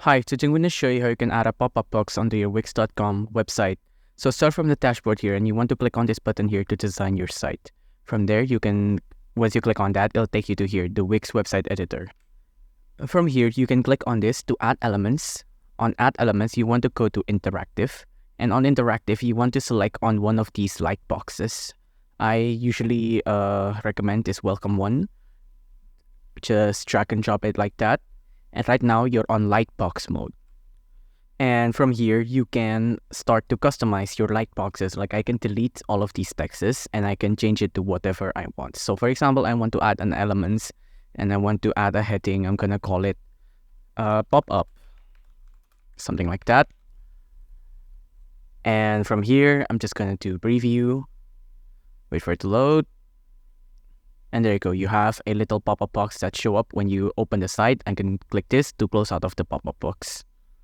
Hi, today I'm going to show you how you can add a pop-up box onto your Wix.com website. So start from the dashboard here and you want to click on this button here to design your site. From there, once you click on that, it'll take you to here, the Wix website editor. From here, you can click on this to add elements. On add elements, you want to go to interactive. And on interactive, you want to select on one of these light boxes. I usually recommend this welcome one. Just drag and drop it like that. And right now you're on lightbox mode. And from here, you can start to customize your lightboxes. Like I can delete all of these texts and I can change it to whatever I want. So for example, I want to add an elements and I want to add a heading. I'm going to call it pop-up, something like that. And from here, I'm just going to do preview, wait for it to load. And there you go. You have a little pop-up box that show up when you open the site and can click this to close out of the pop-up box.